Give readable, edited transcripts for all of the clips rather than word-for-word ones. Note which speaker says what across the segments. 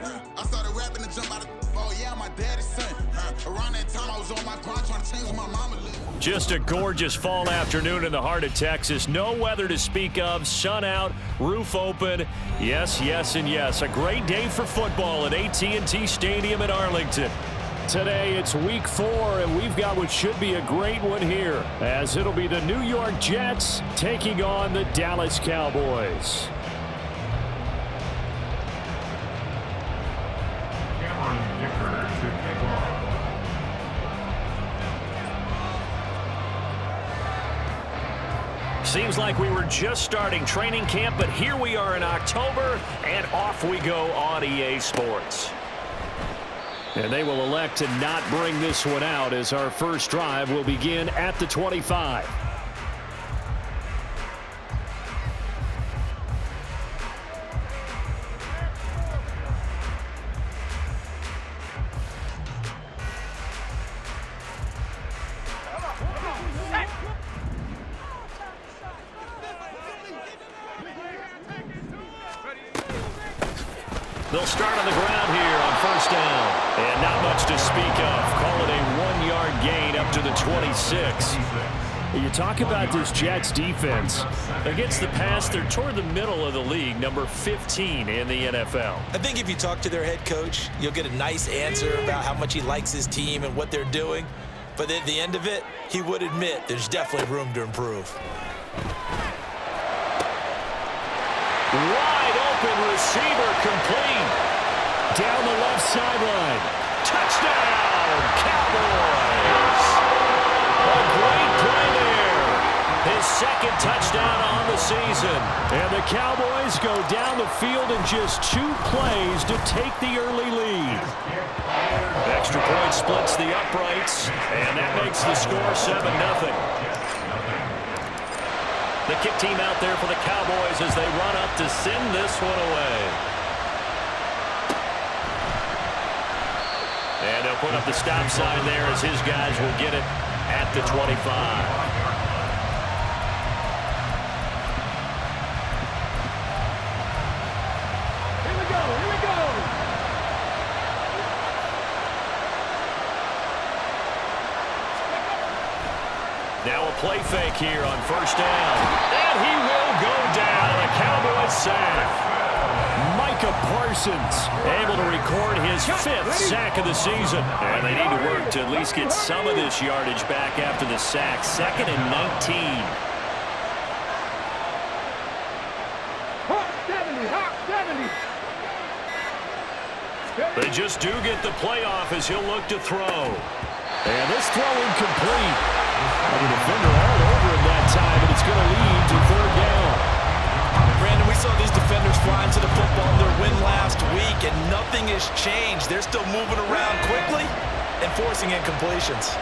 Speaker 1: I started rapping to jump out of. Oh yeah, my daddy's son. Around that time, I was on my grind trying to change what my mama lived.
Speaker 2: Just a gorgeous fall afternoon in the heart of Texas. No weather to speak of. Sun out, roof open. Yes, yes, and yes. A great day for football at AT&T Stadium in Arlington. Today, it's week 4, and we've got what should be a great one here, as it'll be the New York Jets taking on the Dallas Cowboys. Seems like we were just starting training camp, but here we are in October, and off we go on EA Sports. And they will elect to not bring this one out, as our first drive will begin at the 25. They'll start on the ground here on first down. And not much to speak of. Call it a 1-yard gain up to the 26. You talk about this Jets defense. Against the pass, they're toward the middle of the league, number 15 in the NFL.
Speaker 3: I think if you talk to their head coach, you'll get a nice answer about how much he likes his team and what they're doing. But at the end of it, he would admit there's definitely room to improve.
Speaker 2: Wide open receiver complete. Down the left sideline. Touchdown, Cowboys. A great play there. His second touchdown on the season. And the Cowboys go down the field in just 2 plays to take the early lead. Extra point splits the uprights, and that makes the score 7-0. The kick team out there for the Cowboys as they run up to send this one away. And they'll put up the stop sign there as his guys will get it at the 25. Now a play fake here on first down. And he will go down. A Cowboys sack. Micah Parsons able to record his 5th sack of the season. And they need to work to at least get some of this yardage back after the sack. 2nd and 19. They just do get the playoff as he'll look to throw. And this throw incomplete. And the defender all over him that time, and it's going to lead to 3rd down.
Speaker 3: Brandon, we saw these defenders flying to the football in their win last week, and nothing has changed. They're still moving around quickly and forcing incompletions.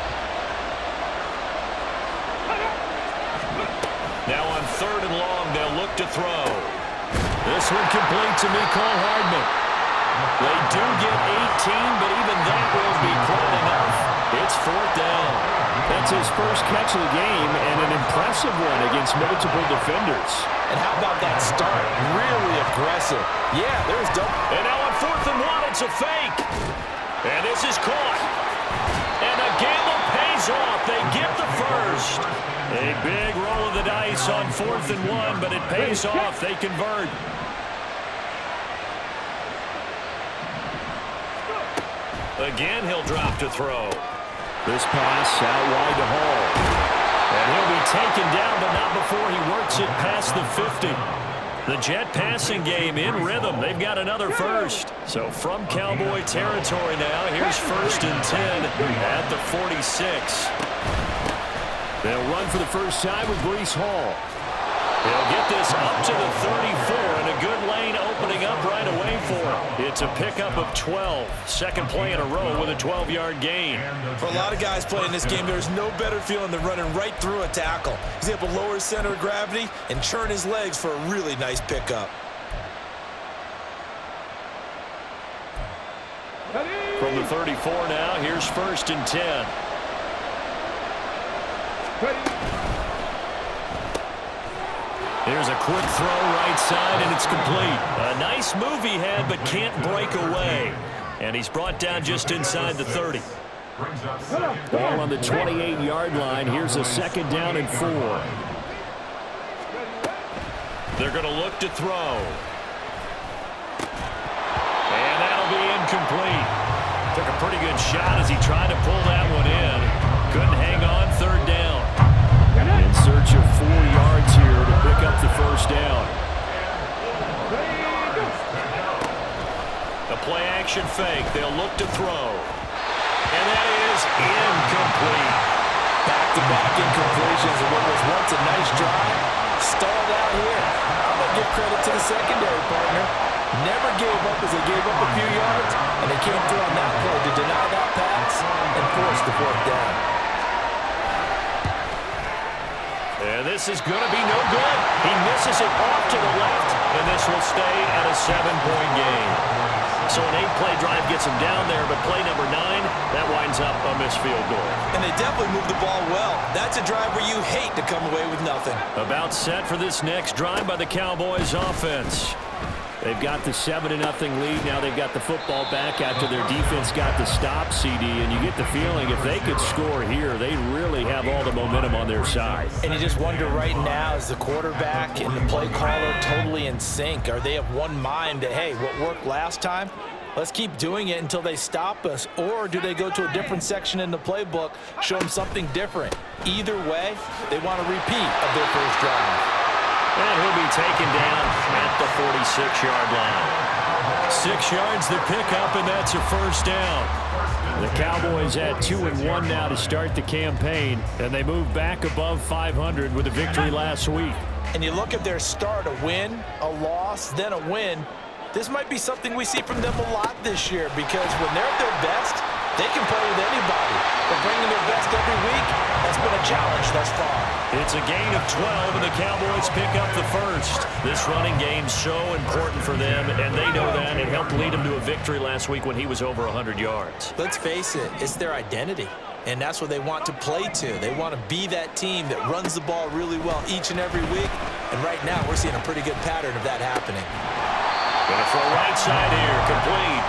Speaker 2: Now on 3rd and long, they'll look to throw. This one complete to Mecole Hardman. They do get 18, but even that will be quite enough. It's 4th down. That's his first catch of the game, and an impressive one against multiple defenders.
Speaker 3: And how about that start? Really aggressive. Yeah, there's double.
Speaker 2: And now on 4th and 1, it's a fake. And this is caught. And the gamble pays off. They get the first. A big roll of the dice on 4th and 1, but it pays off. They convert. Again, he'll drop to throw. This pass out wide to Hall. And he'll be taken down, but not before he works it past the 50. The Jet passing game in rhythm. They've got another first. So from Cowboy territory now, here's 1st and 10 at the 46. They'll run for the first time with Breece Hall. He'll get this up to the 34, and a good lane opening up right away for him. It's a pickup of 12. Second play in a row with a 12-yard gain.
Speaker 3: For a lot of guys playing this game, there's no better feeling than running right through a tackle. He's able to lower his center of gravity and churn his legs for a really nice pickup.
Speaker 2: From the 34 now, here's 1st and 10. Here's a quick throw right side, and it's complete. A nice move he had, but can't break away. And he's brought down just inside the 30.
Speaker 4: Ball on the 28-yard line. Here's a 2nd down and 4.
Speaker 2: They're going to look to throw. And that'll be incomplete. Took a pretty good shot as he tried to pull that one in. Couldn't hang on. 3rd down.
Speaker 4: In search of 4 yards here to pick up the 1st down.
Speaker 2: The play action fake. They'll look to throw. And that is incomplete.
Speaker 3: Back-to-back incompletions of what was once a nice drive. Stalled out here. I'm going to give credit to the secondary partner. Never gave up as they gave up a few yards, and they came through on that play to deny that pass and force the 4th down.
Speaker 2: And this is going to be no good. He misses it off to the left, and this will stay at a 7-point game. So an 8-play drive gets him down there, but play number 9, that winds up a missed field goal.
Speaker 3: And they definitely moved the ball well. That's a drive where you hate to come away with nothing.
Speaker 2: About set for this next drive by the Cowboys offense.
Speaker 4: They've got the 7-0 lead. Now they've got the football back after their defense got the stop, CD. And you get the feeling if they could score here, they really have all the momentum on their side.
Speaker 3: And you just wonder right now, is the quarterback and the play caller totally in sync? Are they of one mind that, hey, what worked last time, let's keep doing it until they stop us? Or do they go to a different section in the playbook, show them something different? Either way, they want a repeat of their first drive.
Speaker 2: And he'll be taken down at the 46-yard line. 6 yards the pickup, and that's a 1st down.
Speaker 4: The Cowboys at 2-1 now to start the campaign, and they move back above 500 with a victory last week.
Speaker 3: And you look at their start, a win, a loss, then a win. This might be something we see from them a lot this year, because when they're at their best, they can play with anybody. But bringing their best every week, that's been a challenge thus far.
Speaker 2: It's a gain of 12, and the Cowboys pick up the 1st. This running game's so important for them, and they know that. It helped lead them to a victory last week when he was over 100 yards.
Speaker 3: Let's face it, it's their identity, and that's what they want to play to. They want to be that team that runs the ball really well each and every week, and right now we're seeing a pretty good pattern of that happening.
Speaker 2: Gonna throw right side here, complete.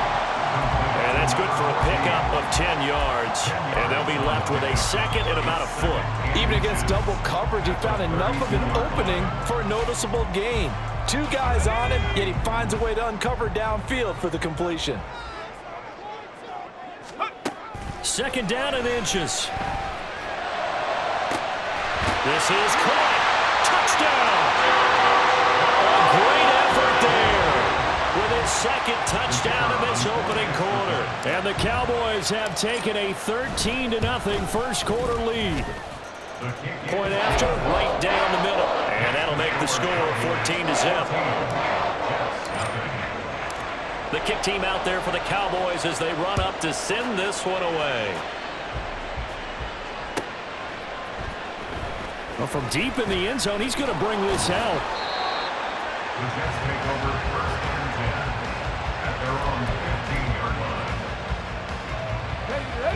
Speaker 2: And that's good for a pickup of 10 yards. And they'll be left with a 2nd and about a foot.
Speaker 3: Even against double coverage, he found enough of an opening for a noticeable gain. 2 guys on him, yet he finds a way to uncover downfield for the completion.
Speaker 2: 2nd down and inches. This is caught. Touchdown! A great effort there with his 2nd touchdown in this opening quarter.
Speaker 4: And the Cowboys have taken a 13-0 first quarter lead.
Speaker 2: Point after, right down the middle. And that'll make the score 14-0. The kick team out there for the Cowboys as they run up to send this one away.
Speaker 4: Well, from deep in the end zone, he's going to bring this out.
Speaker 5: The Jets take over 1st and 10 at their own 15-yard line.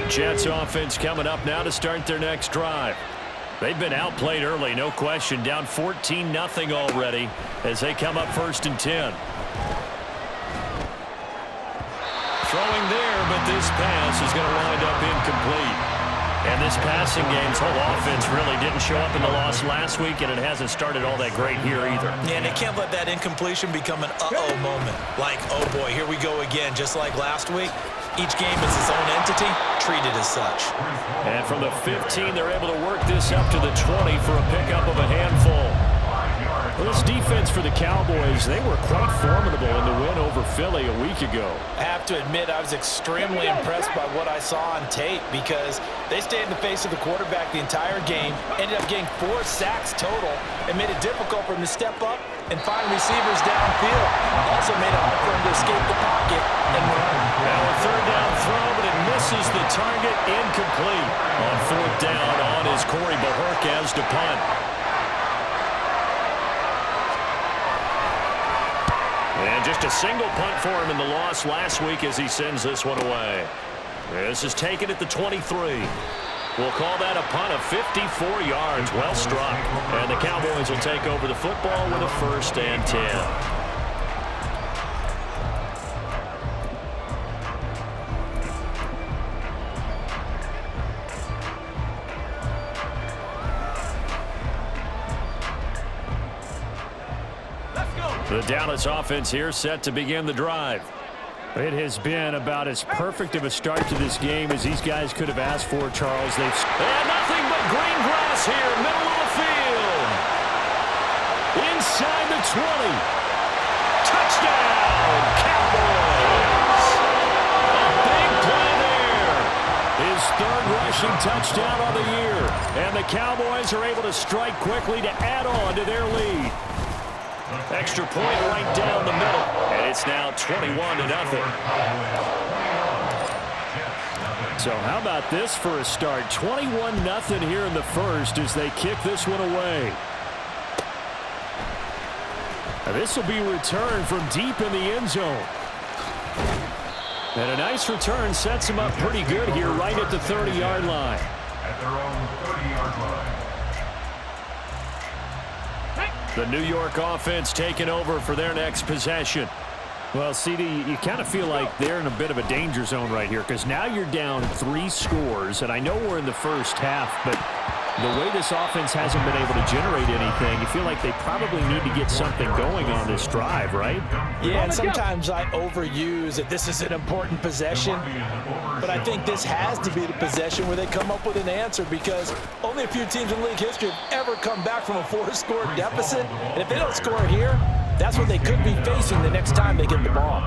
Speaker 2: Jets offense coming up now to start their next drive. They've been outplayed early, no question. Down 14-0 already as they come up 1st and 10. Throwing there, but this pass is going to wind up incomplete. And this passing game's whole offense really didn't show up in the loss last week, and it hasn't started all that great here either.
Speaker 3: Yeah, and they can't let that incompletion become an uh-oh moment. Like, oh boy, here we go again, just like last week. Each game is its own entity, treated as such.
Speaker 2: And from the 15, they're able to work this up to the 20 for a pickup of a handful.
Speaker 4: Well, this defense for the Cowboys, they were quite formidable in the win over Philly a week ago.
Speaker 3: I have to admit, I was extremely impressed by what I saw on tape because they stayed in the face of the quarterback the entire game, ended up getting 4 sacks total, and made it difficult for him to step up and find receivers downfield. Also made it hard for him to escape the pocket and run.
Speaker 2: Now a 3rd down throw, but it misses the target, incomplete. On 4th down on is Corey Bajorquez to punt. And just a single punt for him in the loss last week as he sends this one away. This is taken at the 23. We'll call that a punt of 54 yards. Well struck. And the Cowboys will take over the football with a 1st and 10. The Dallas offense here set to begin the drive.
Speaker 4: It has been about as perfect of a start to this game as these guys could have asked for, Charles.
Speaker 2: And nothing but green grass here, middle of the field. Inside the 20. Touchdown, Cowboys. A big play there. His 3rd rushing touchdown on the year. And the Cowboys are able to strike quickly to add on to their lead. Extra point right down the middle. And it's now 21-0.
Speaker 4: So how about this for a start? 21-0 here in the first as they kick this one away. Now this will be returned from deep in the end zone. And a nice return sets him up pretty good here right at the 30-yard line.
Speaker 5: At their own 30-yard line.
Speaker 2: The New York offense taking over for their next possession.
Speaker 4: Well, CD, you kind of feel like they're in a bit of a danger zone right here because now you're down 3 scores, and I know we're in the first half, but the way this offense hasn't been able to generate anything, you feel like they probably need to get something going on this drive, right?
Speaker 3: Yeah, and sometimes I overuse that this is an important possession, but I think this has to be the possession where they come up with an answer because only a few teams in league history have ever come back from a 4-score deficit, and if they don't score here, that's what they could be facing the next time they get the ball.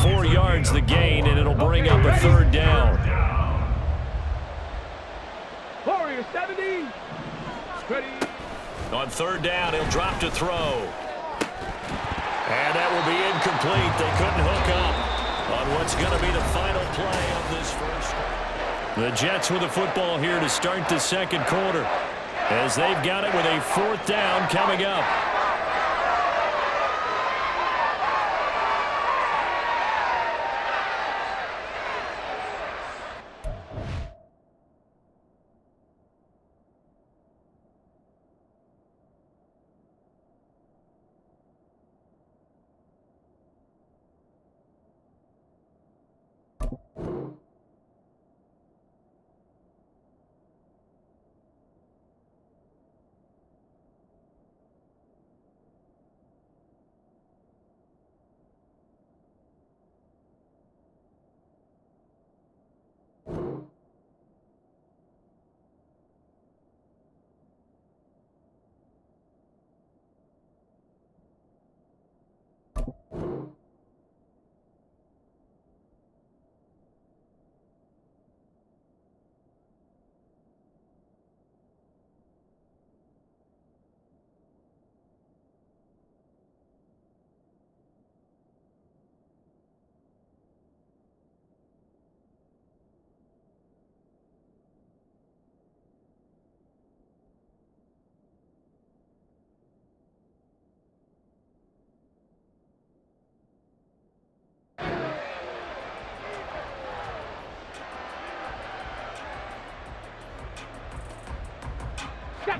Speaker 2: 4 yards the gain, and it'll bring up a 3rd down.
Speaker 6: Warrior 70. Ready.
Speaker 2: On 3rd down, he'll drop to throw. And that will be incomplete. They couldn't hook up on what's going to be the final play of this first. The Jets with the football here to start the 2nd quarter as they've got it with a 4th down coming up.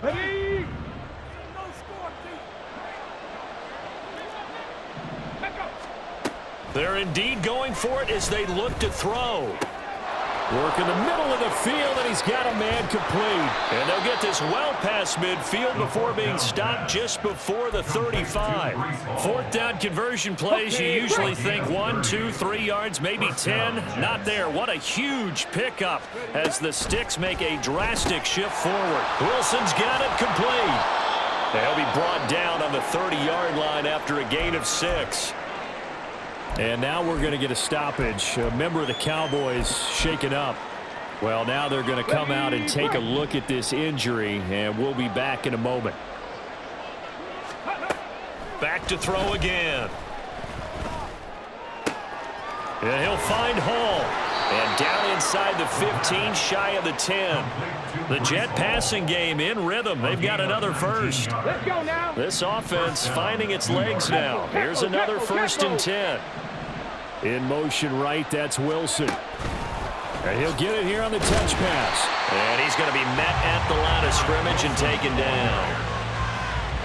Speaker 6: Ready.
Speaker 2: They're indeed going for it as they look to throw. Work in the middle of the field, and he's got a man complete. And they'll get this well past midfield before being stopped just before the 35. 4th down conversion plays, you usually think 1, 2, 3 yards, maybe 10. Not there. What a huge pickup as the sticks make a drastic shift forward. Wilson's got it complete. They'll be brought down on the 30-yard line after a gain of 6.
Speaker 4: And now we're going to get a stoppage. A member of the Cowboys shaken up. Well, now they're going to come out and take a look at this injury, and we'll be back in a moment.
Speaker 2: Back to throw again. And he'll find Hall. And down inside the 15, shy of the 10. The Jet passing game in rhythm. They've got another first.
Speaker 6: Let's go now.
Speaker 2: This offense finding its legs now. Here's another 1st and 10.
Speaker 4: In motion right, that's Wilson. And he'll get it here on the touch pass.
Speaker 2: And he's going to be met at the line of scrimmage and taken down.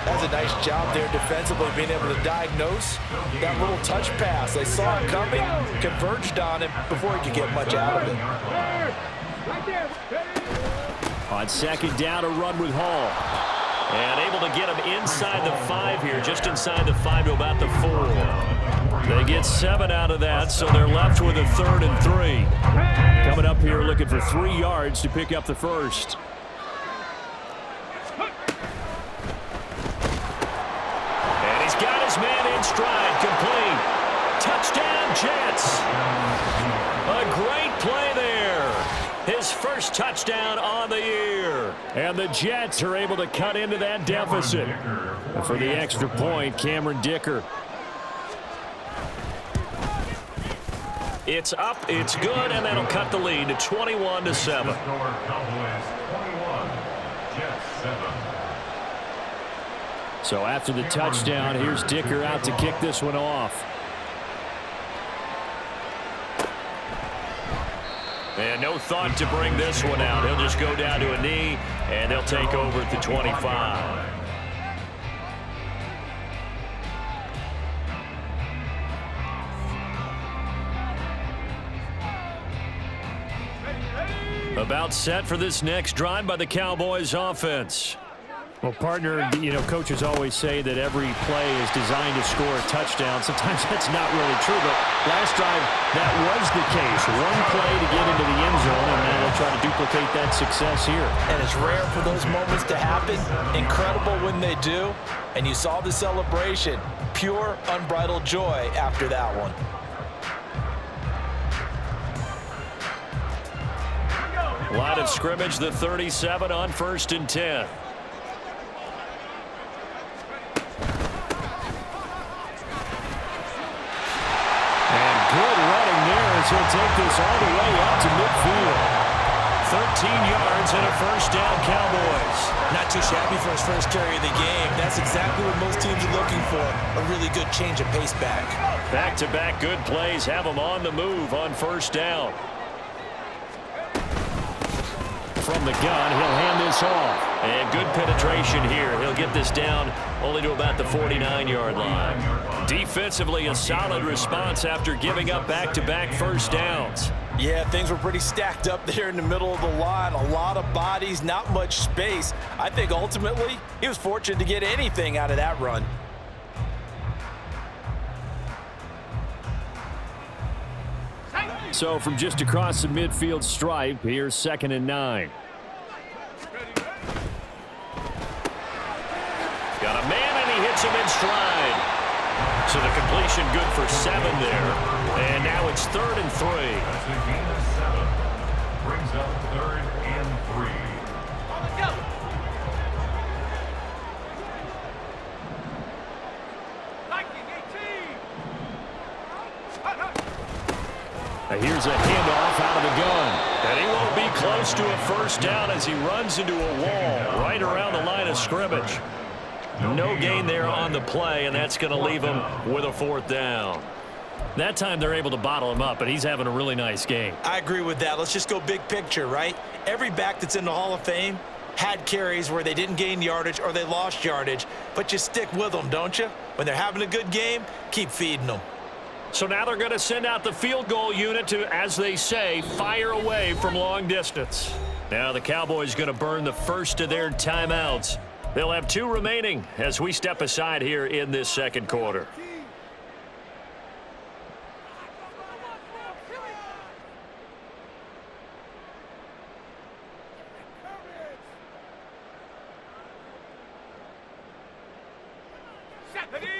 Speaker 3: That's a nice job there defensively, being able to diagnose that little touch pass. They saw it coming, converged on him before he could get much out of it.
Speaker 6: Right there.
Speaker 4: On second down, a run with Hall.
Speaker 2: And able to get him inside the 5 here, just inside the 5 to about the 4. They get 7 out of that, so they're left with a 3rd and 3.
Speaker 4: Coming up here looking for 3 yards to pick up the first.
Speaker 2: And he's got his man in stride, complete. Touchdown, Jets. A great play there. His first touchdown on the year.
Speaker 4: And the Jets are able to cut into that deficit. And for the extra point, Cameron Dicker.
Speaker 2: It's up, it's good, and that'll cut the lead to 21-7.
Speaker 4: So after the touchdown, here's Dicker out to kick this one off.
Speaker 2: And no thought to bring this one out. He'll just go down to a knee, and they'll take over at the 25. About set for this next drive by the Cowboys offense.
Speaker 4: Well, partner, you know, coaches always say that every play is designed to score a touchdown. Sometimes that's not really true, but last drive, that was the case. One play to get into the end zone, and now they'll try to duplicate that success here.
Speaker 3: And it's rare for those moments to happen. Incredible when they do. And you saw the celebration. Pure, unbridled joy after that one.
Speaker 2: Line of scrimmage, the 37 on 1st and 10.
Speaker 4: Good running there as he'll take this all the way up to midfield.
Speaker 2: 13 yards and a first down, Cowboys.
Speaker 3: Not too shabby for his first carry of the game. That's exactly what most teams are looking for. A really good change of pace back.
Speaker 2: Back-to-back good plays have him on the move on first down.
Speaker 4: From the gun, he'll hand this off.
Speaker 2: And good penetration here. He'll get this down only to about the 49-yard line. Defensively, a solid response after giving up back-to-back first downs.
Speaker 3: Yeah, things were pretty stacked up there in the middle of the line. A lot of bodies, not much space. I think ultimately he was fortunate to get anything out of that run.
Speaker 4: So from just across the midfield stripe, here's 2nd and 9.
Speaker 2: Got a man, and he hits him in stride. So the completion good for 7 there. And now it's 3rd and 3.
Speaker 5: That's a gain of 7. Brings up 3rd and 3.
Speaker 4: Here's a handoff out of the gun.
Speaker 2: And he won't be close to a first down as he runs into a wall right around the line of scrimmage. No gain there on the play, and that's going to leave him with a 4th down.
Speaker 4: That time they're able to bottle him up, but he's having a really nice game.
Speaker 3: I agree with that. Let's just go big picture, right? Every back that's in the Hall of Fame had carries where they didn't gain yardage or they lost yardage, but you stick with them, don't you? When they're having a good game, keep feeding them.
Speaker 2: So now they're going to send out the field goal unit to, as they say, fire away from long distance. Now the Cowboys going to burn the first of their timeouts. They'll have 2 remaining as we step aside here in this second quarter.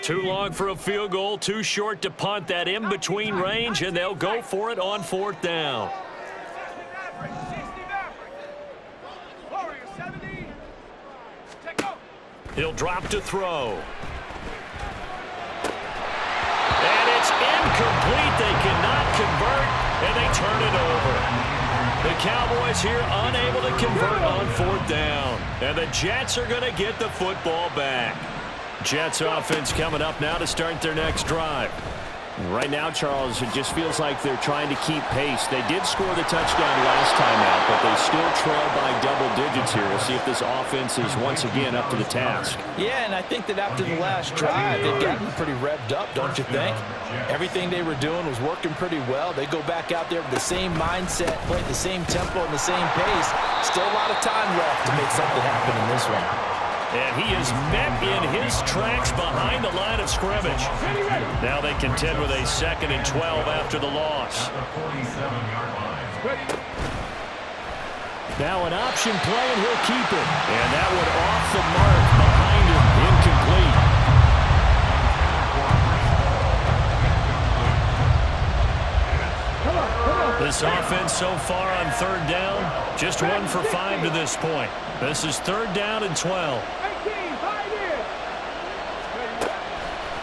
Speaker 2: Too long for a field goal, too short to punt. That in-between range, and they'll go for it on 4th down. He'll drop to throw. And it's incomplete. They cannot convert, and they turn it over. The Cowboys here unable to convert on 4th down. And the Jets are going to get the football back. Jets offense coming up now to start their next drive.
Speaker 4: Right now, Charles, it just feels like they're trying to keep pace. They did score the touchdown last time out, but they still trail by double digits here. We'll see if this offense is once again up to the task.
Speaker 3: Yeah, and I think that after the last drive, they've gotten pretty revved up, don't you think? Everything they were doing was working pretty well. They go back out there with the same mindset, play at the same tempo and the same pace. Still a lot of time left to make something happen in this one.
Speaker 2: And he is met in his tracks behind the line of scrimmage. Now they contend with a 2nd and 12 after the loss.
Speaker 4: Now an option play, and he'll keep it. And that one off the mark behind him. Incomplete. This offense so far on 3rd down, just 1 for 5 to this point. This is 3rd down and 12.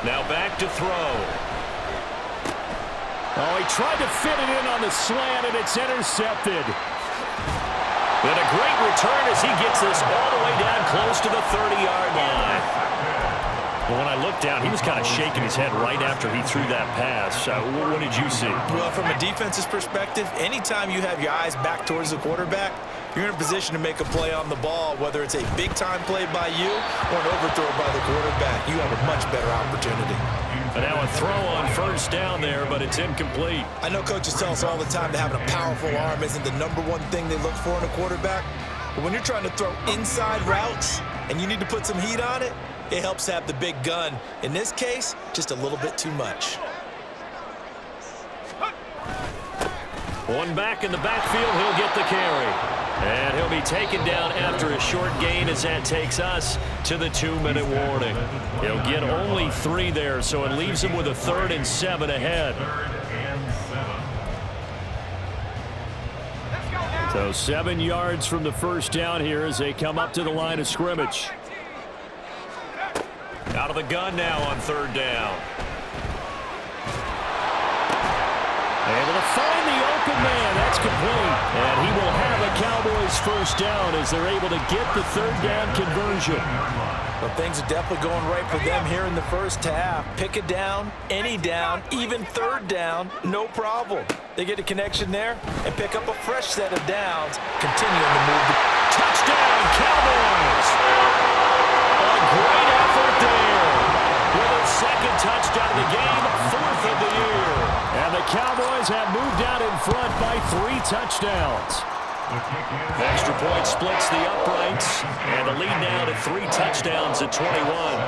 Speaker 4: Now back to throw. Oh, he tried to fit it in on the slant, and it's intercepted.
Speaker 2: And a great return as he gets this all the way down close to the 30-yard line. Well, when I looked down, he was kind of shaking his head right after he threw that pass. What did you see?
Speaker 3: Well, from a defense's perspective, anytime you have your eyes back towards the quarterback, you're in a position to make a play on the ball, whether it's a big-time play by you or an overthrow by the quarterback. You have a much better opportunity.
Speaker 2: And now a throw on 1st down there, but it's incomplete.
Speaker 3: I know coaches tell us all the time that having a powerful arm isn't the #1 thing they look for in a quarterback. But when you're trying to throw inside routes and you need to put some heat on it, it helps have the big gun. In this case, just a little bit too much.
Speaker 2: One back in the backfield, he'll get the carry. And he'll be taken down after a short gain as that takes us to the 2-minute warning. He'll get only 3 there, so it leaves him with a 3rd and 7 ahead.
Speaker 4: So 7 yards from the 1st down here as they come up to the line of scrimmage.
Speaker 2: Out of the gun now on 3rd down.
Speaker 4: Able to find the open man. That's complete. And he will have a Cowboys 1st down as they're able to get the 3rd down conversion.
Speaker 3: Well, things are definitely going right for them here in the 1st half. Pick a down, any down, even 3rd down, no problem. They get a connection there and pick up a fresh set of downs, continuing to move.
Speaker 2: Touchdown, Cowboys! A great effort there. With a 2nd touchdown of the game, 4th of the year.
Speaker 4: And the Cowboys have moved out in front by 3 touchdowns.
Speaker 2: Extra point splits the uprights, and the lead now to 3 touchdowns at 21.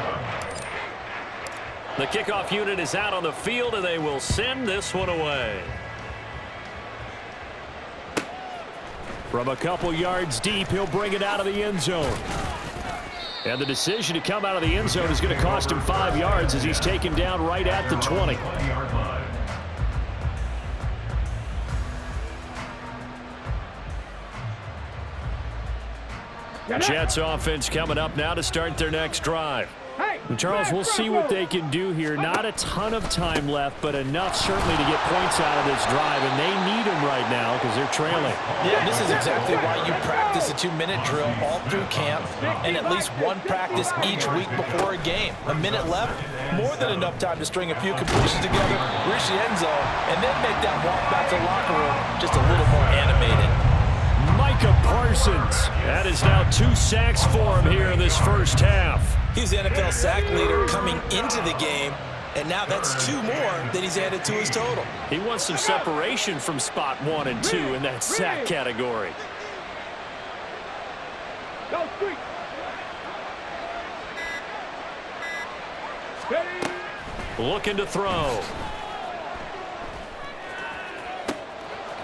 Speaker 2: The kickoff unit is out on the field, and they will send this one away.
Speaker 4: From a couple yards deep, he'll bring it out of the end zone. And the decision to come out of the end zone is going to cost him 5 yards as he's taken down right at the 20. Jets offense coming up now to start their next drive. And Charles, we'll see what they can do here. Not a ton of time left, but enough certainly to get points out of this drive, and they need them right now because they're trailing.
Speaker 3: Yeah, this is exactly why you practice a 2-minute drill all through camp and at least 1 practice each week before a game. A minute left, more than enough time to string a few completions together, reach the end zone, and then make that walk back to the locker room just a little more animated.
Speaker 4: Micah Parsons. That is now 2 sacks for him here in this 1st half.
Speaker 3: He's the NFL sack leader coming into the game, and now that's 2 more than he's added to his total.
Speaker 2: He wants some separation from spot 1 and 2 in that sack category. Looking to throw.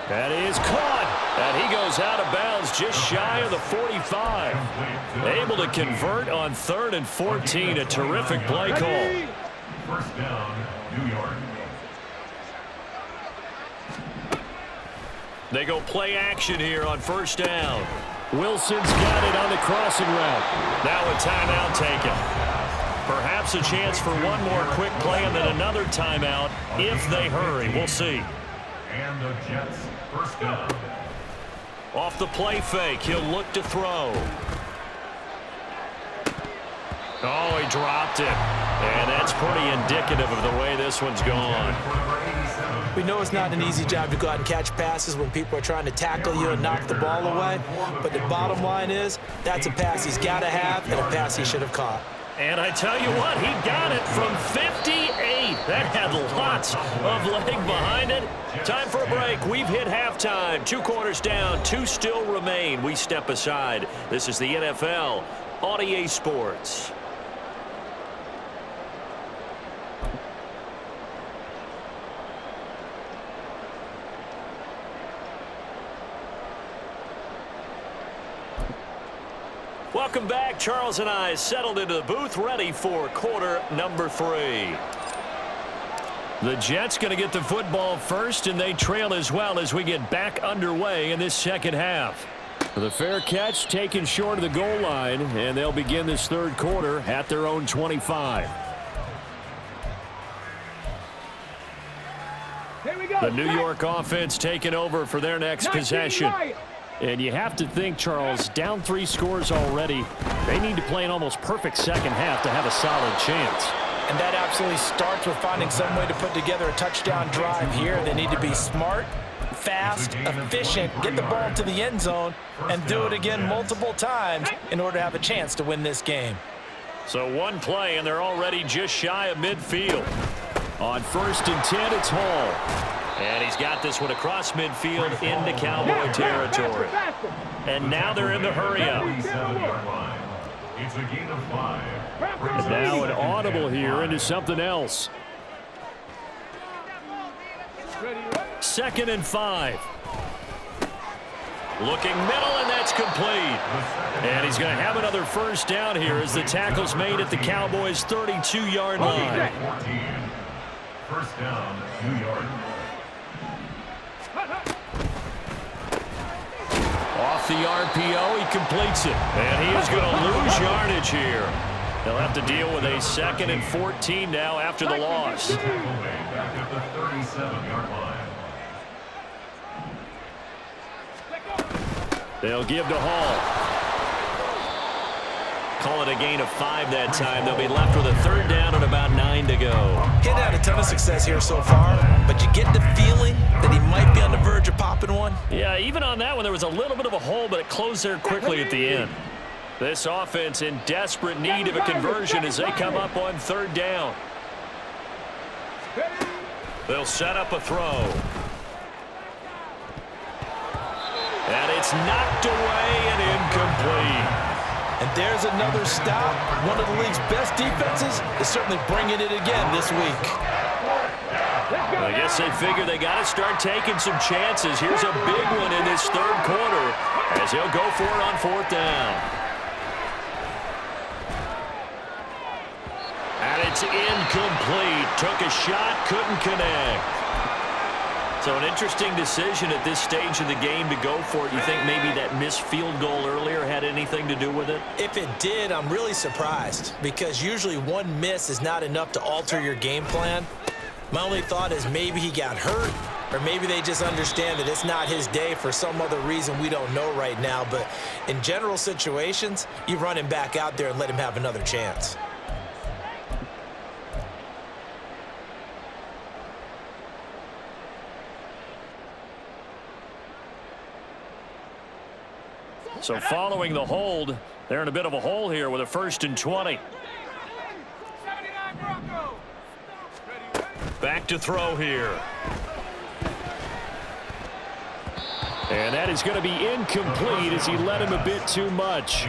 Speaker 4: That is caught.
Speaker 2: And he goes out of bounds just shy of the 45. Able to convert on 3rd and 14. A terrific play call.
Speaker 5: 1st down, New York.
Speaker 2: They go play action here on 1st down.
Speaker 4: Wilson's got it on the crossing route.
Speaker 2: Now a timeout taken. Perhaps a chance for one more quick play and then another timeout if they hurry. We'll see.
Speaker 5: And the Jets 1st down.
Speaker 2: Off the play fake, he'll look to throw. Oh, he dropped it. And that's pretty indicative of the way this one's gone.
Speaker 3: We know it's not an easy job to go out and catch passes when people are trying to tackle you and knock the ball away. But the bottom line is, that's a pass he's got to have and a pass he should have caught.
Speaker 2: And I tell you what, he got it from 58. That had lots of leg behind it. Time for a break. We've hit halftime. 2 quarters down, 2 still remain. We step aside. This is the NFL on EA Sports. Welcome back. Charles and I settled into the booth, ready for quarter number 3. The Jets going to get the football first, and they trail as well as we get back underway in this second half. The fair catch taken short of the goal line, and they'll begin this third quarter at their own 25.
Speaker 6: Here we go.
Speaker 2: The New York offense taking over for their next possession.
Speaker 4: And you have to think, Charles, down 3 scores already. They need to play an almost perfect second half to have a solid chance.
Speaker 3: And that absolutely starts with finding some way to put together a touchdown drive here. They need to be smart, fast, efficient, get the ball to the end zone, and do it again multiple times in order to have a chance to win this game.
Speaker 2: So one play, and they're already just shy of midfield. On 1st and 10, it's Hall. And he's got this one across midfield into Cowboy territory. And now they're in the hurry-up.
Speaker 5: It's a gain of 5.
Speaker 4: And now an audible here into something else.
Speaker 2: 2nd and 5. Looking middle, and that's complete. And he's going to have another first down here as the tackle's made at the Cowboys' 32-yard line.
Speaker 5: 14. First down, New York.
Speaker 2: Off the RPO, he completes it. And he is going to lose yardage here. They'll have to deal with a 2nd and 14 now after the loss.
Speaker 5: Back at the 37-yard line.
Speaker 2: They'll give to Hall. Call it a gain of 5 that time. They'll be left with a 3rd down and about 9 to go.
Speaker 3: He's had a ton of success here so far, but you get the feeling that he might be on the verge of popping one.
Speaker 2: Yeah, even on that one, there was a little bit of a hole, but it closed there quickly at the end. This offense in desperate need of a conversion as they come up on 3rd down. They'll set up a throw. And it's knocked away and incomplete.
Speaker 3: And there's another stop. One of the league's best defenses is certainly bringing it again this week.
Speaker 2: I guess they figure they got to start taking some chances. Here's a big one in this 3rd quarter as he'll go for it on 4th down. And it's incomplete. Took a shot, couldn't connect. So an interesting decision at this stage of the game to go for it. You think maybe that missed field goal earlier had anything to do with it?
Speaker 3: If it did, I'm really surprised because usually one miss is not enough to alter your game plan. My only thought is maybe he got hurt or maybe they just understand that it's not his day for some other reason we don't know right now. But in general situations, you run him back out there and let him have another chance.
Speaker 2: So following the hold, they're in a bit of a hole here with a 1st and 20. Back to throw here. And that is going to be incomplete as he led him a bit too much.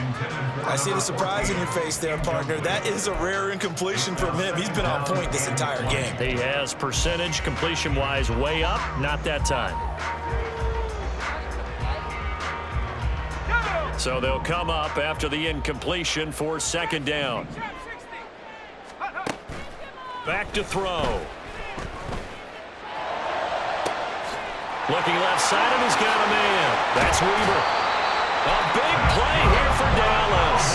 Speaker 3: I see the surprise in your face there, partner. That is a rare incompletion from him. He's been on point this entire game.
Speaker 2: He has percentage completion-wise way up, not that time. So they'll come up after the incompletion for 2nd down. Back to throw. Looking left side, and he's got a man. That's Weaver. A big play here for Dallas.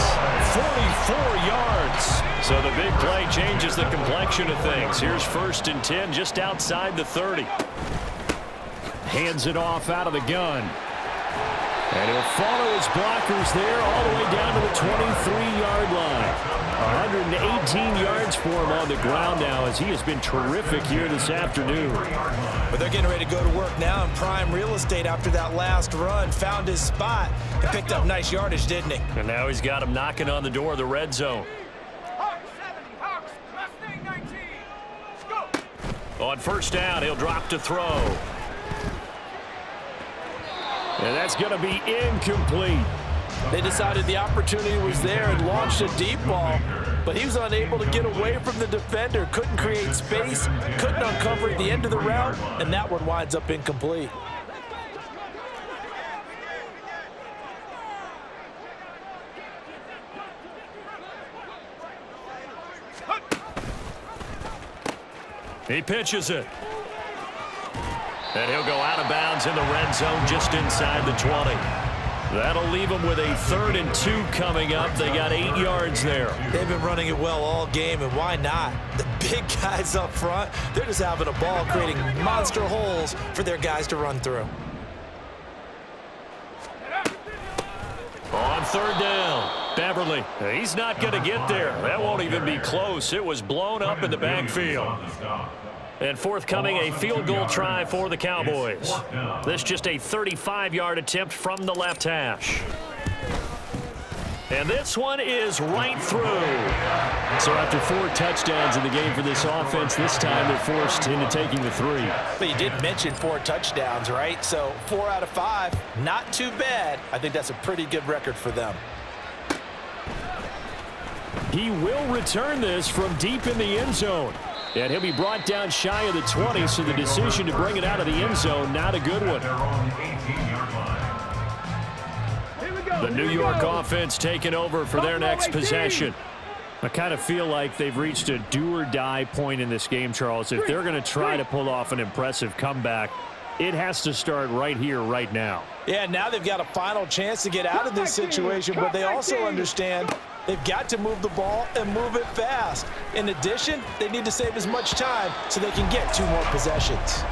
Speaker 2: 44 yards. So the big play changes the complexion of things. Here's 1st and 10 just outside the 30.
Speaker 4: Hands it off out of the gun. And he'll follow his blockers there all the way down to the 23-yard line. 118 yards for him on the ground now as he has been terrific here this afternoon.
Speaker 3: But they're getting ready to go to work now in prime real estate after that last run. Found his spot and picked up nice yardage, didn't he?
Speaker 2: And now he's got him knocking on the door of the red zone. On first down, he'll drop to throw.
Speaker 4: And that's going to be incomplete.
Speaker 3: They decided the opportunity was there and launched a deep ball, but he was unable to get away from the defender, couldn't create space, couldn't uncover at the end of the route, and that one winds up incomplete.
Speaker 2: He pitches it. And he'll go out of bounds in the red zone just inside the 20. That'll leave them with a 3rd and 2 coming up. They got 8 yards there.
Speaker 3: They've been running it well all game, and why not? The big guys up front, they're just having a ball, creating monster holes for their guys to run through.
Speaker 2: On 3rd down, Beverly. He's not going to get there. That won't even be close. It was blown up in the backfield. And forthcoming, a field goal try for the Cowboys. This just a 35-yard attempt from the left hash. And this one is right through.
Speaker 4: So after 4 touchdowns in the game for this offense, this time they're forced into taking the 3.
Speaker 3: But you did mention 4 touchdowns, right? So 4 out of 5, not too bad. I think that's a pretty good record for them.
Speaker 4: He will return this from deep in the end zone. And he'll be brought down shy of the 20, so the decision to bring it out of the end zone, not a good one.
Speaker 2: The New York offense taking over for their next possession.
Speaker 4: I kind of feel like they've reached a do-or-die point in this game, Charles. If they're going to try to pull off an impressive comeback, it has to start right here, right now.
Speaker 3: Yeah, now they've got a final chance to get out of this situation, but they also understand they've got to move the ball and move it fast. In addition, they need to save as much time so they can get 2 more possessions.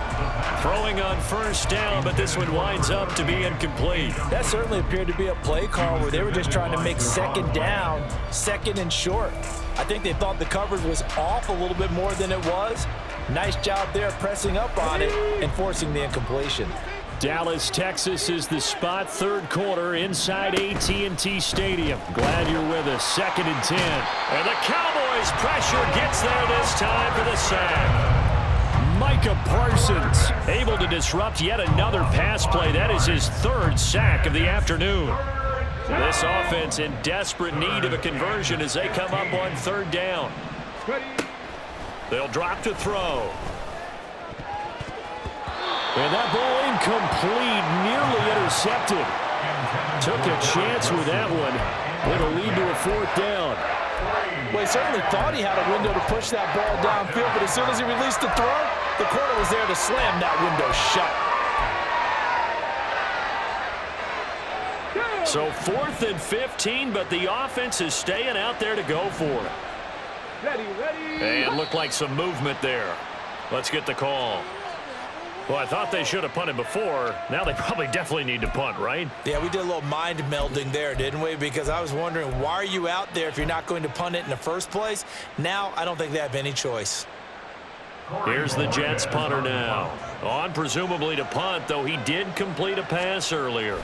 Speaker 2: Throwing on first down, but this one winds up to be incomplete.
Speaker 3: That certainly appeared to be a play call where they were just trying to make 2nd down, 2nd and short. I think they thought the coverage was off a little bit more than it was. Nice job there pressing up on it and forcing the incompletion.
Speaker 4: Dallas, Texas is the spot, 3rd quarter inside AT&T Stadium. Glad you're with us. 2nd and 10.
Speaker 2: And the Cowboys pressure gets there this time for the sack.
Speaker 4: Micah Parsons
Speaker 2: able to disrupt yet another pass play. That is his 3rd sack of the afternoon. This offense in desperate need of a conversion as they come up on 3rd down. They'll drop to throw.
Speaker 4: And that ball incomplete, nearly intercepted. Took a chance with that one. It'll lead to a 4th down.
Speaker 3: Well, he certainly thought he had a window to push that ball downfield, but as soon as he released the throw, the corner was there to slam that window shut.
Speaker 2: So 4th and 15, but the offense is staying out there to go for it.
Speaker 6: Ready.
Speaker 2: And looked like some movement there. Let's get the call. Well, I thought they should have punted before. Now they probably definitely need to punt, right?
Speaker 3: Yeah, we did a little mind melding there, didn't we? Because I was wondering, why are you out there if you're not going to punt it in the first place? Now, I don't think they have any choice.
Speaker 2: Here's the Jets punter now. On presumably to punt, though he did complete a pass earlier.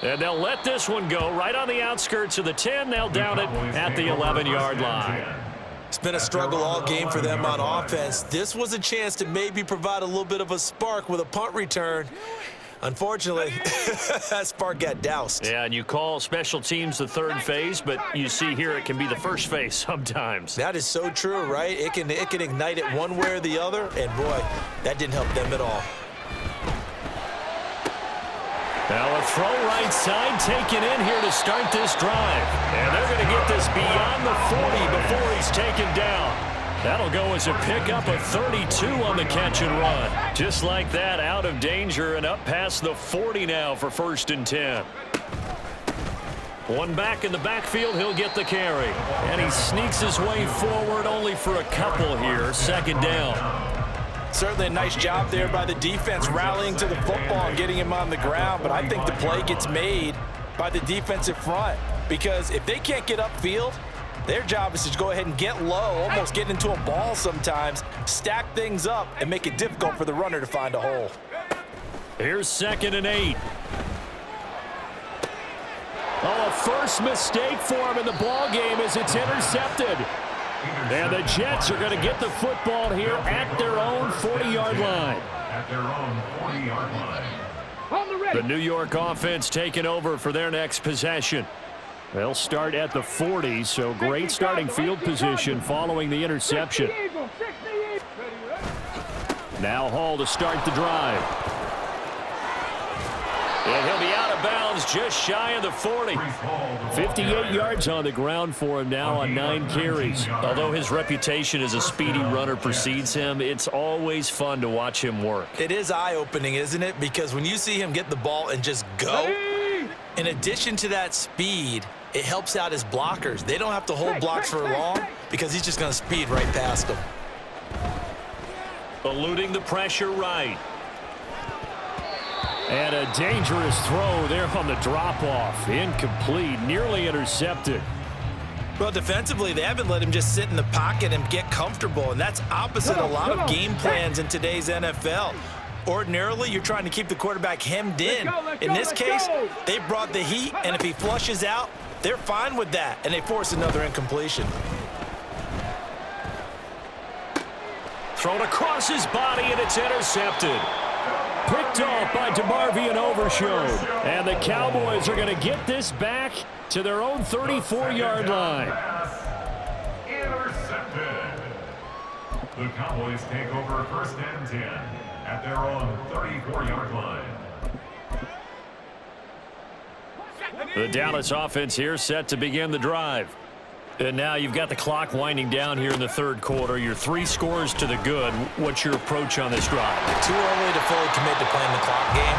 Speaker 2: And they'll let this one go right on the outskirts of the 10. They'll down it at the 11-yard line.
Speaker 3: It's been a struggle all game for them on offense. This was a chance to maybe provide a little bit of a spark with a punt return. Unfortunately, that spark got doused.
Speaker 2: Yeah, and you call special teams the 3rd phase, but you see here it can be the 1st phase sometimes.
Speaker 3: That is so true, right? It can ignite it one way or the other, and boy, that didn't help them at all.
Speaker 2: Now a throw right side taken in here to start this drive. And they're going to get this beyond the 40 before he's taken down. That'll go as a pickup of 32 on the catch and run. Just like that, out of danger and up past the 40 now for 1st and 10. One back in the backfield, he'll get the carry. And he sneaks his way forward only for a couple here. Second down.
Speaker 3: Certainly a nice job there by the defense rallying to the football and getting him on the ground. But I think the play gets made by the defensive front, because if they can't get upfield, their job is to go ahead and get low, almost get into a ball sometimes, stack things up, and make it difficult for the runner to find a hole.
Speaker 2: Here's 2nd and 8. Oh, a first mistake for him in the ball game as it's intercepted. And the Jets are going to get the football here at their own 40-yard line.
Speaker 5: At their own 40-yard line.
Speaker 2: The New York offense taking over for their next possession. They'll start at the 40, so great starting field position following the interception. Now Hall to start the drive. And he'll be out of bounds just shy of the 40. 58 yards on the ground for him now on 9 carries. Although his reputation as a speedy runner precedes him, it's always fun to watch him work.
Speaker 3: It is eye-opening, isn't it? Because when you see him get the ball and just go, in addition to that speed, it helps out his blockers. They don't have to hold blocks for long because he's just going to speed right past them.
Speaker 2: Eluding the pressure right. And a dangerous throw there on the drop-off. Incomplete, nearly intercepted.
Speaker 3: Well, defensively, they haven't let him just sit in the pocket and get comfortable, and that's opposite a lot of game plans in today's NFL. Ordinarily, you're trying to keep the quarterback hemmed in. In this case, they brought the heat, and if he flushes out, they're fine with that, and they force another incompletion.
Speaker 2: Thrown across his body, and it's intercepted. Picked off by DeMarvion Overshown. And the Cowboys are going to get this back to their own 34-yard line.
Speaker 5: Intercepted. The Cowboys take over 1st and 10 at their own 34-yard line.
Speaker 2: The Dallas offense here set to begin the drive. And now you've got the clock winding down here in the 3rd quarter. You're 3 scores to the good. What's your approach on this drive?
Speaker 3: Too early to fully commit to playing the clock game.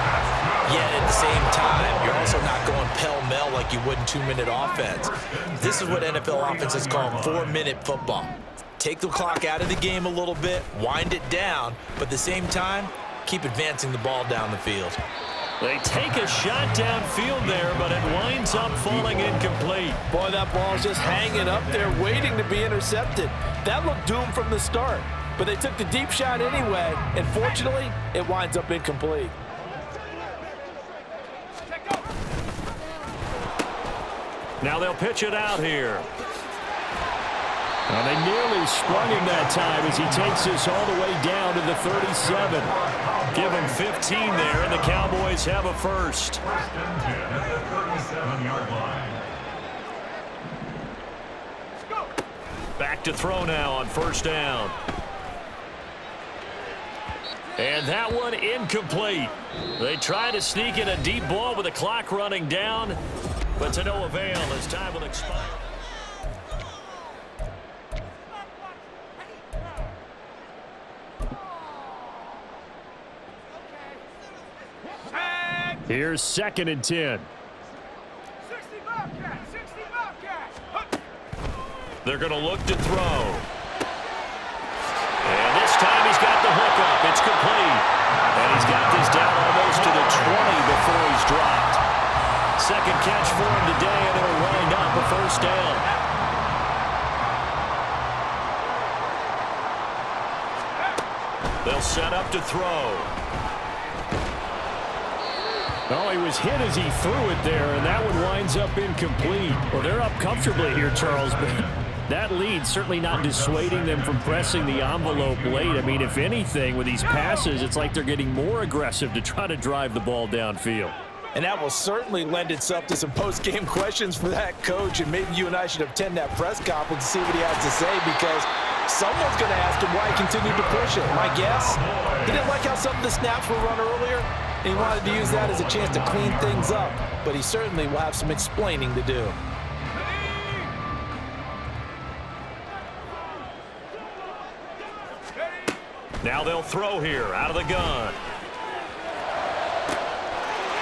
Speaker 3: Yet at the same time, you're also not going pell-mell like you would in 2-minute offense. This is what NFL offenses call 4-minute football. Take the clock out of the game a little bit, wind it down, but at the same time, keep advancing the ball down the field.
Speaker 2: They take a shot downfield there, but it winds up falling incomplete.
Speaker 3: Boy, that ball's just hanging up there, waiting to be intercepted. That looked doomed from the start, but they took the deep shot anyway, and fortunately, it winds up incomplete.
Speaker 2: Now they'll pitch it out here. Well, they nearly sprung him that time as he takes this all the way down to the 37. Give him 15 there, and the Cowboys have a first.
Speaker 5: 1st and 10 at the 37-yard line.
Speaker 2: Back to throw now on 1st down. And that one incomplete. They try to sneak in a deep ball with the clock running down, but to no avail as time will expire.
Speaker 4: Here's 2nd and 10.
Speaker 6: 60 Bobcat, 60 Bobcat.
Speaker 2: They're going to look to throw. And this time he's got the hook up. It's complete. And he's got this down almost to the 20 before he's dropped. Second catch for him today, and it'll wind up a 1st down. They'll set up to throw.
Speaker 4: Oh, he was hit as he threw it there, and that one winds up incomplete. Well, they're up comfortably here, Charles, but that lead certainly not dissuading them from pressing the envelope late. I mean, if anything, with these passes, it's like they're getting more aggressive to try to drive the ball downfield.
Speaker 3: And that will certainly lend itself to some post-game questions for that coach, and maybe you and I should attend that press conference to see what he has to say, because someone's going to ask him why he continued to push it. My guess, he didn't like how some of the snaps were run earlier, and he wanted to use that as a chance to clean things up, but he certainly will have some explaining to do.
Speaker 2: Now they'll throw here out of the gun.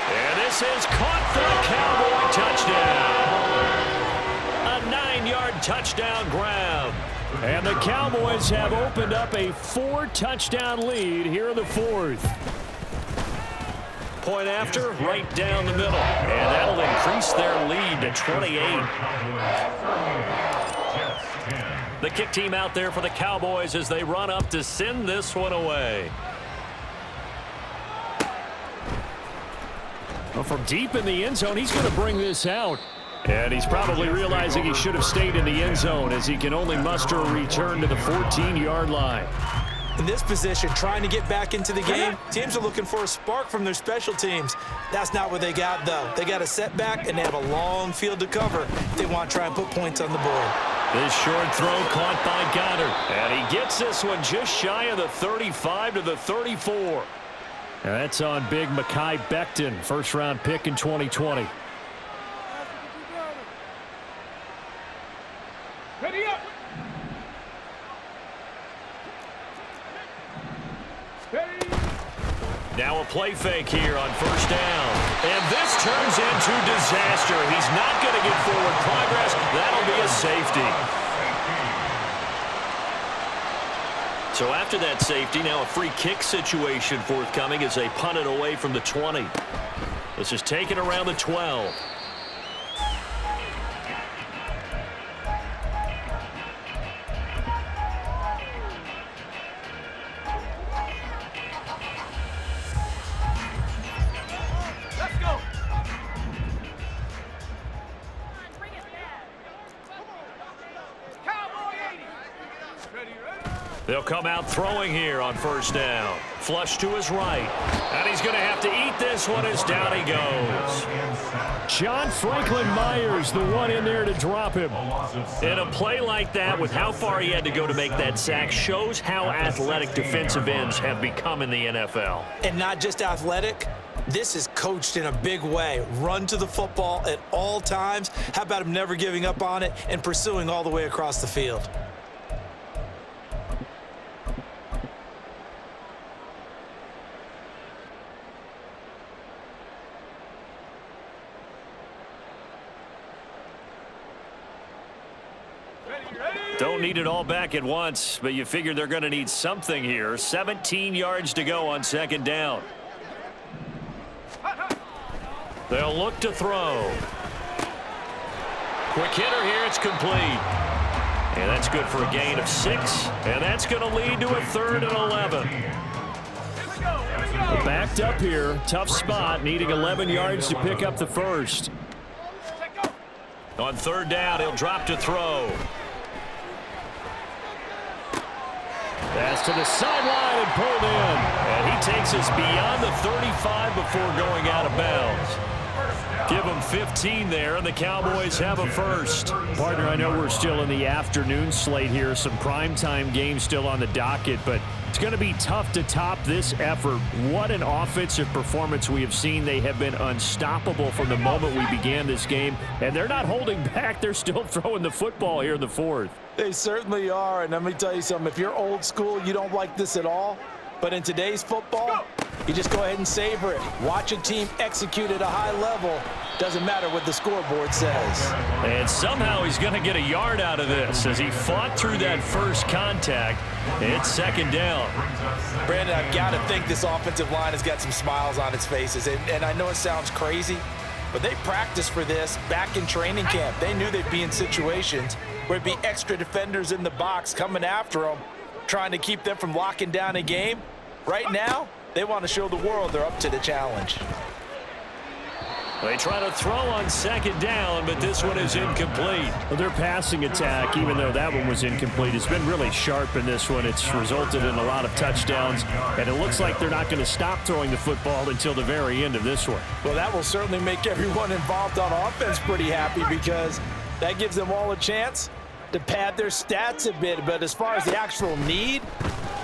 Speaker 2: And this is caught for a Cowboy touchdown. touchdown grab.
Speaker 4: And the Cowboys have opened up a 4-touchdown lead here in the fourth.
Speaker 2: Point after, right down the middle. And that'll increase their lead to 28. The kick team out there for the Cowboys as they run up to send this one away.
Speaker 4: Well, from deep in the end zone, he's going to bring this out. And he's probably realizing he should have stayed in the end zone as he can only muster a return to the 14-yard line.
Speaker 3: In this position, trying to get back into the game, teams are looking for a spark from their special teams. That's not what they got, though. They got a setback, and they have a long field to cover if they want to try and put points on the board.
Speaker 2: This short throw caught by Goddard. And he gets this one just shy of the 35 to the 34.
Speaker 4: And that's on big Mekhi Becton, first-round pick in 2020.
Speaker 6: Ready up. Ready.
Speaker 2: Now a play fake here on first down. And this turns into disaster. He's not going to get forward progress. That'll be a safety. So after that safety, now a free kick situation forthcoming as they punt it away from the 20. This is taken around the 12. They'll come out throwing here on first down. Flush to his right. And he's going to have to eat this one as down he goes.
Speaker 4: John Franklin Myers, the one in there to drop him.
Speaker 2: In a play like that, with how far he had to go to make that sack, shows how athletic defensive ends have become in the NFL.
Speaker 3: And not just athletic. This is coached in a big way. Run to the football at all times. How about him never giving up on it and pursuing all the way across the field?
Speaker 2: Don't need it all back at once, but you figure they're going to need something here. 17 yards to go on second down. They'll look to throw. Quick hitter here, it's complete. And that's good for a gain of 6. And that's going to lead to a 3rd and 11.
Speaker 4: Backed up here, tough spot, needing 11 yards to pick up the first.
Speaker 2: On third down, he'll drop to throw.
Speaker 4: Pass to the sideline and pulled in.
Speaker 2: And he takes us beyond the 35 before going out of bounds. Give them 15 there, and the Cowboys have a first.
Speaker 4: Partner, I know we're still in the afternoon slate here. Some primetime games still on the docket, but it's going to be tough to top this effort. What an offensive performance we have seen. They have been unstoppable from the moment we began this game, and they're not holding back. They're still throwing the football here in the fourth.
Speaker 3: They certainly are, and let me tell you something. If you're old school, you don't like this at all. But in today's football, you just go ahead and savor it. Watch a team execute at a high level. Doesn't matter what the scoreboard says.
Speaker 2: And somehow he's going to get a yard out of this as he fought through that first contact. It's second down.
Speaker 3: Brandon, I've got to think this offensive line has got some smiles on its faces. And I know it sounds crazy, but they practiced for this back in training camp. They knew they'd be in situations where it'd be extra defenders in the box coming after them, trying to keep them from locking down a game. Right now, they want to show the world they're up to the challenge.
Speaker 2: They try to throw on second down, but this one is incomplete.
Speaker 4: Well, their passing attack, even though that one was incomplete, has been really sharp in this one. It's resulted in a lot of touchdowns, and it looks like they're not going to stop throwing the football until the very end of this one.
Speaker 3: Well, that will certainly make everyone involved on offense pretty happy because that gives them all a chance to pad their stats a bit. But as far as the actual need,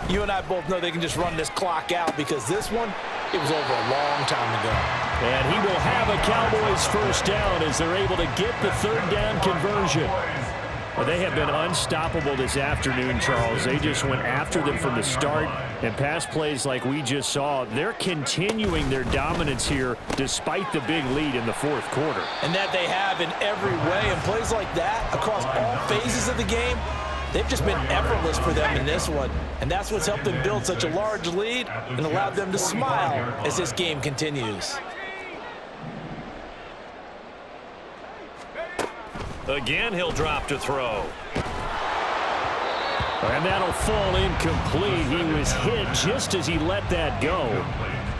Speaker 3: you and I both know they can just run this clock out because this one, it was over a long time ago.
Speaker 4: And he will have a Cowboys first down as they're able to get the third down conversion. Well, they have been unstoppable this afternoon, Charles. They just went after them from the start, and pass plays like we just saw, they're continuing their dominance here despite the big lead in the fourth quarter.
Speaker 3: And that they have in every way, and plays like that across all phases of the game, they've just been effortless for them in this one. And that's what's helped them build such a large lead and allowed them to smile as this game continues.
Speaker 2: Again, he'll drop to throw. And that'll fall incomplete. He was hit just as he let that go.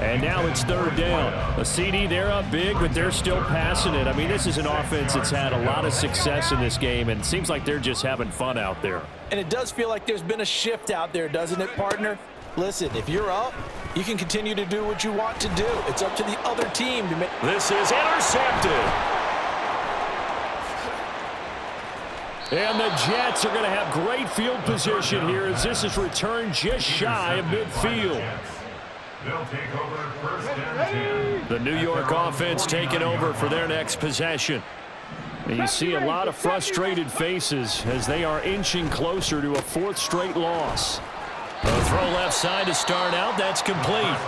Speaker 2: And now it's third down. A CD, they're up big, but they're still passing it. I mean, this is an offense that's had a lot of success in this game, and it seems like they're just having fun out there.
Speaker 3: And it does feel like there's been a shift out there, doesn't it, partner? Listen, if you're up, you can continue to do what you want to do. It's up to the other team to make.
Speaker 2: This is intercepted. And the Jets are going to have great field position here as this is returned just shy of midfield.
Speaker 5: They'll take over first and 10.
Speaker 2: The New York offense taking over for their next possession. And you see a lot of frustrated faces as they are inching closer to a fourth straight loss. A throw left side to start out. That's complete.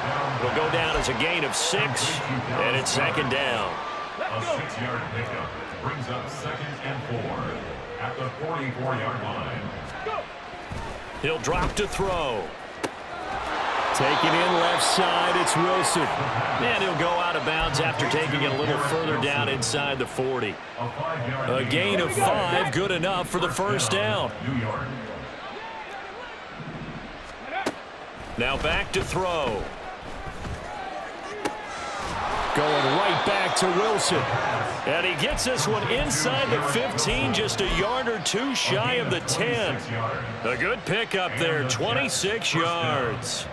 Speaker 2: Will go down as a gain of 6, and it's second down.
Speaker 5: A 6-yard pickup brings up second and 4 at the 44-yard line.
Speaker 2: He'll drop to throw. Taking in left side, it's Wilson. And he'll go out of bounds after taking it a little further down inside the 40. A gain of 5, good enough for the first down. Now back to throw. Going right back to Wilson. And he gets this one inside the 15, just a yard or two shy of the 10. A good pickup there, 26 yards.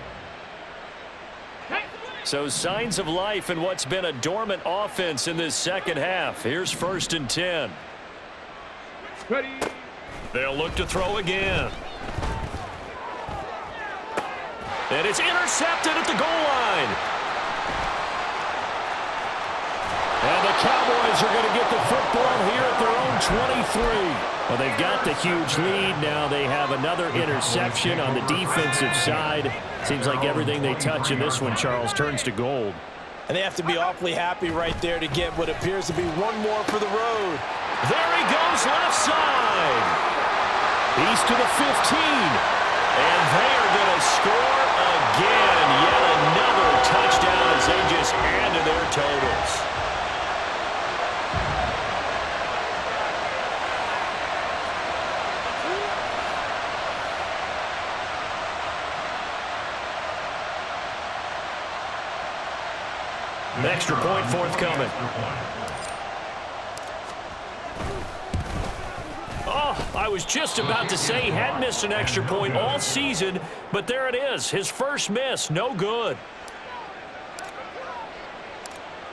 Speaker 2: So signs of life in what's been a dormant offense in this second half. Here's first and 10.
Speaker 6: Ready.
Speaker 2: They'll look to throw again. And it's intercepted at the goal line. And the Cowboys are going to get the football here at their own 23. Well, they've got the huge lead. Now they have another interception on the defensive side. Seems like everything they touch in this one, Charles, turns to gold.
Speaker 3: And they have to be awfully happy right there to get what appears to be one more for the road.
Speaker 2: There he goes left side. He's to the 15. And they are going to score again. Yet another touchdown as they just add to their totals. Extra point forthcoming. Oh, I was just about to say he hadn't missed an extra point all season, but there it is. His first miss, no good.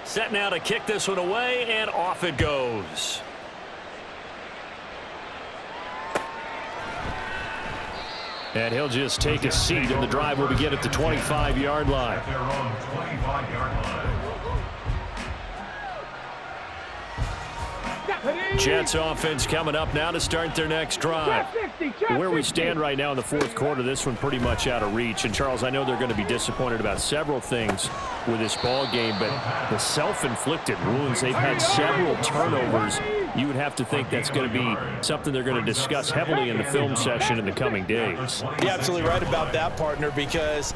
Speaker 2: Set now to kick this one away, and off it goes. And he'll just take a seat, and the drive will begin at the 25-yard line.
Speaker 5: At their own 25-yard line.
Speaker 2: Jets offense coming up now to start their next drive. Where we stand right now in the fourth quarter, this one pretty much out of reach. And, Charles, I know they're going to be disappointed about several things with this ball game, but the self-inflicted wounds, they've had several turnovers. You would have to think that's going to be something they're going to discuss heavily in the film session in the coming days.
Speaker 3: You're absolutely right about that, partner, because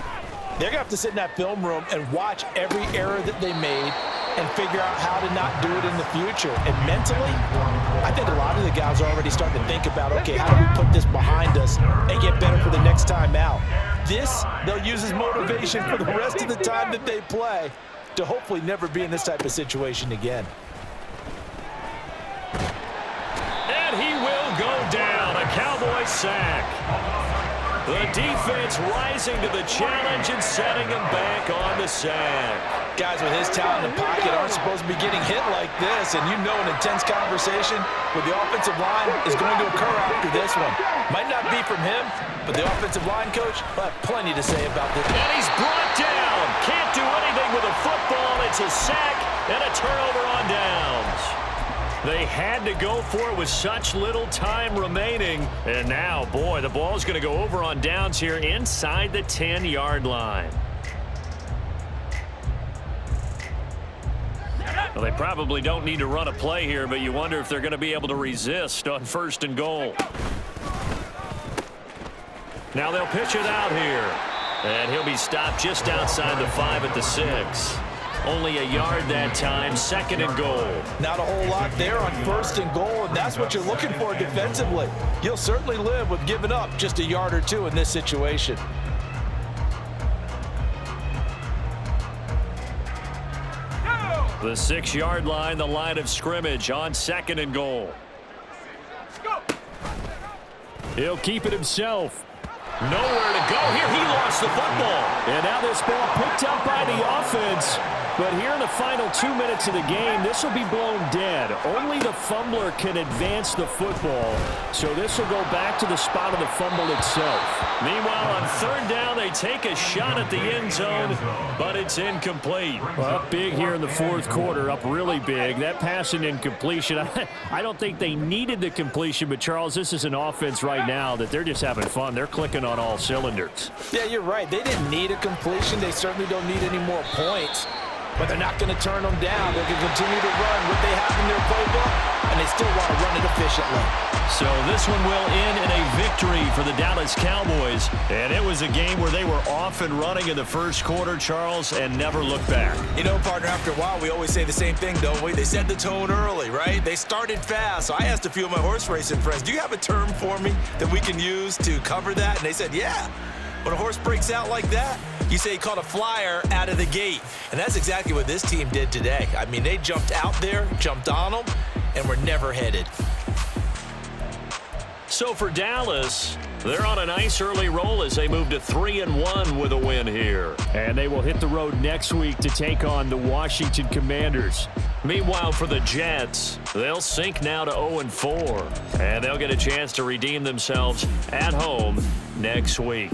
Speaker 3: they're going to have to sit in that film room and watch every error that they made and figure out how to not do it in the future. And mentally, I think a lot of the guys are already starting to think about, okay, how do we put this behind us and get better for the next time out? This, they'll use as motivation for the rest of the time that they play to hopefully never be in this type of situation again.
Speaker 2: And he will go down, a Cowboy sack. The defense rising to the challenge and setting him back on the sack.
Speaker 3: Guys with his talent in the pocket aren't supposed to be getting hit like this, and you know an intense conversation with the offensive line is going to occur after this one. Might not be from him, but the offensive line coach will have plenty to say about this.
Speaker 2: And he's brought down. Can't do anything with a football. It's a sack and a turnover on downs. They had to go for it with such little time remaining. And now, boy, the ball's going to go over on downs here inside the 10-yard line. Well, they probably don't need to run a play here, but you wonder if they're going to be able to resist on 1st and goal. Now they'll pitch it out here. And he'll be stopped just outside the 5 at the 6. Only a yard that time, 2nd and goal.
Speaker 3: Not a whole lot there on 1st and goal, and that's what you're looking for defensively. You'll certainly live with giving up just a yard or 2 in this situation.
Speaker 2: The 6-yard line, the line of scrimmage on 2nd and goal.
Speaker 4: He'll keep it himself.
Speaker 2: Nowhere to go here. He lost the football.
Speaker 4: And now this ball picked up by the offense. But here in the final 2 minutes of the game, this will be blown dead. Only the fumbler can advance the football. So this will go back to the spot of the fumble itself.
Speaker 2: Meanwhile, on 3rd down, they take a shot at the end zone, but it's incomplete.
Speaker 4: Well, up big here in the 4th quarter, up really big. That pass and incompletion, I don't think they needed the completion, but Charles, this is an offense right now that they're just having fun. They're clicking on all cylinders.
Speaker 3: Yeah, you're right. They didn't need a completion. They certainly don't need any more points. But they're not going to turn them down. They can continue to run what they have in their playbook, and they still want to run it efficiently.
Speaker 2: So this one will end in a victory for the Dallas Cowboys. And it was a game where they were off and running in the 1st quarter, Charles, and never looked back.
Speaker 3: You know, partner, after a while, we always say the same thing, don't we? They set the tone early, right? They started fast. So I asked a few of my horse racing friends, do you have a term for me that we can use to cover that? And they said, yeah. When a horse breaks out like that, you say he caught a flyer out of the gate. And that's exactly what this team did today. I mean, they jumped out there, jumped on them, and were never headed.
Speaker 2: So for Dallas, they're on a nice early roll as they move to 3-1 with a win here.
Speaker 4: And they will hit the road next week to take on the Washington Commanders.
Speaker 2: Meanwhile, for the Jets, they'll sink now to 0-4. And they'll get a chance to redeem themselves at home next week.